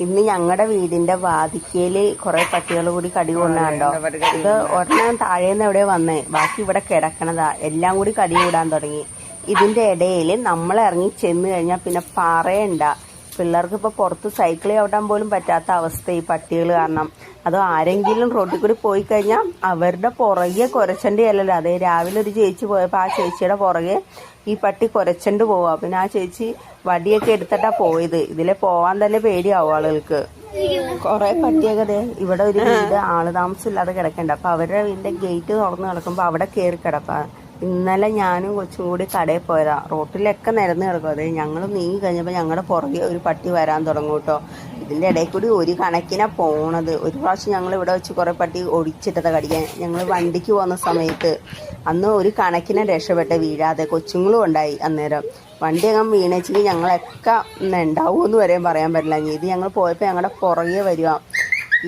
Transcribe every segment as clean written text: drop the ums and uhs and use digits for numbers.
ഇന്ന് ഞങ്ങളുടെ വീടിന്റെ വാതിക്കയില് കുറെ പട്ടികൾ കൂടി കടി കൊണ്ടുണ്ടോ. ഇത് ഒരെണ്ണം താഴേന്ന് എവിടെ വന്നേ, ബാക്കി ഇവിടെ കിടക്കണതാ. എല്ലാം കൂടി കടി കൂടാൻ തുടങ്ങി. ഇതിന്റെ ഇടയിൽ നമ്മൾ ഇറങ്ങി ചെന്ന് കഴിഞ്ഞാൽ പിന്നെ പറയണ്ട, പിള്ളേർക്ക് ഇപ്പൊ പുറത്ത് സൈക്കിൾ ചവിട്ടാൻ പോലും പറ്റാത്ത അവസ്ഥ ഈ പട്ടികൾ കാരണം. അതോ ആരെങ്കിലും റോഡിൽ കൂടി പോയി കഴിഞ്ഞാൽ അവരുടെ പുറകെ കുരച്ചണ്ടി അല്ലല്ലോ. അതേ രാവിലെ ഒരു ചേച്ചി പോയപ്പോൾ ആ ചേച്ചിയുടെ പുറകെ ഈ പട്ടി കുരച്ചണ്ട് പോവാ. പിന്നെ ആ ചേച്ചി വടിയൊക്കെ എടുത്തിട്ടാ പോയത്. ഇതിലെ പോവാൻ തന്നെ പേടിയാവും ആളുകൾക്ക്. കുറെ പട്ടിയൊക്കെ ഇവിടെ ഒരു വീട് ആള് താമസമില്ലാതെ കിടക്കണ്ട. അപ്പൊ അവരുടെ വീടിന്റെ ഗേറ്റ് തുറന്ന് കിടക്കുമ്പോ അവിടെ കയറി കിടപ്പാ. ഇന്നലെ ഞാനും കൊച്ചും കൂടി കടയിൽ പോയതാ. റോട്ടിലൊക്കെ നിരന്ന് കിടക്കും. അതെ ഞങ്ങൾ നീങ്ങി കഴിഞ്ഞപ്പോൾ ഞങ്ങളുടെ പുറകെ ഒരു പട്ടി വരാൻ തുടങ്ങും കേട്ടോ. ഇതിന്റെ ഇടയിൽ കൂടി ഒരു കണക്കിനാ പോണത്. ഒരു പ്രാവശ്യം ഞങ്ങൾ ഇവിടെ വെച്ച് കുറെ പട്ടി ഒടിച്ചിട്ടതാ കടിക്കാൻ. ഞങ്ങൾ വണ്ടിക്ക് പോകുന്ന സമയത്ത് അന്ന് ഒരു കണക്കിനെ രക്ഷപ്പെട്ട, വീഴാതെ. കൊച്ചുങ്ങളും ഉണ്ടായി അന്നേരം. വണ്ടി അങ്ങ് വീണേച്ചെങ്കിൽ ഞങ്ങളൊക്കെ ഉണ്ടാവുമെന്ന് വരെയും പറയാൻ പറ്റില്ല. ഇത് ഞങ്ങൾ പോയപ്പോൾ ഞങ്ങളുടെ പുറകെ വരിക.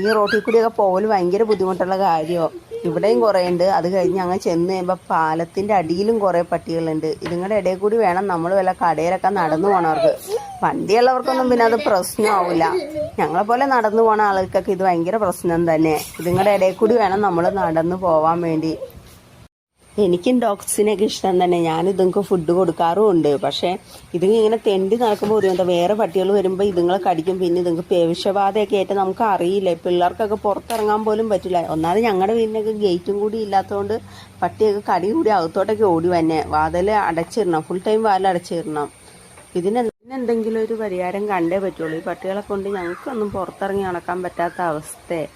ഈ റോട്ടിൽ കൂടിയൊക്കെ പോകല് ഭയങ്കര ബുദ്ധിമുട്ടുള്ള കാര്യമോ. ഇവിടെയും കുറേ ഉണ്ട്. അത് കഴിഞ്ഞ് ഞങ്ങൾ ചെന്ന് കഴിയുമ്പോൾ പാലത്തിന്റെ അടിയിലും കുറേ പട്ടികളുണ്ട്. ഇതുങ്ങളുടെ ഇടയിൽ കൂടി വേണം നമ്മൾ വല്ല കടയിലൊക്കെ നടന്നു പോണവർക്ക്. വണ്ടിയുള്ളവർക്കൊന്നും പിന്നെ അത് പ്രശ്നമാവില്ല. ഞങ്ങളെ പോലെ നടന്നു പോണ ആളുകൾക്കൊക്കെ ഇത് ഭയങ്കര പ്രശ്നം തന്നെ. ഇതുങ്ങളുടെ ഇടയിൽ കൂടി വേണം നമ്മൾ നടന്നു പോവാൻ വേണ്ടി. എനിക്കും ഡോഗ്സിനെയൊക്കെ ഇഷ്ടം തന്നെ. ഞാൻ ഇതുങ്ങൾക്ക് ഫുഡ് കൊടുക്കാറുമുണ്ട്. പക്ഷേ ഇതുങ്ങൾ ഇങ്ങനെ തെണ്ടി നടക്കുമ്പോൾ ഒരു വേറെ പട്ടികൾ വരുമ്പോൾ ഇതുങ്ങളെ കടിക്കും. പിന്നെ ഇതുങ്ങൾക്ക് പേവിഷബാധയൊക്കെ ആയിട്ട് നമുക്ക് അറിയില്ല. പിള്ളേർക്കൊക്കെ പുറത്തിറങ്ങാൻ പോലും പറ്റില്ല. ഒന്നാമത് ഞങ്ങളുടെ വീടിനൊക്കെ ഗേറ്റും കൂടി ഇല്ലാത്തതുകൊണ്ട് പട്ടിയൊക്കെ കടി കൂടി അകത്തോട്ടൊക്കെ ഓടി വന്നെ. വാതിൽ അടച്ചിടണം, ഫുൾ ടൈം വാതിൽ അടച്ചിടണം. ഇതിനെന്തെങ്കിലും ഒരു പരിഹാരം കണ്ടേ പറ്റുള്ളൂ. ഈ പട്ടികളെ കൊണ്ട് ഞങ്ങൾക്കൊന്നും പുറത്തിറങ്ങി നടക്കാൻ പറ്റാത്ത അവസ്ഥയെ.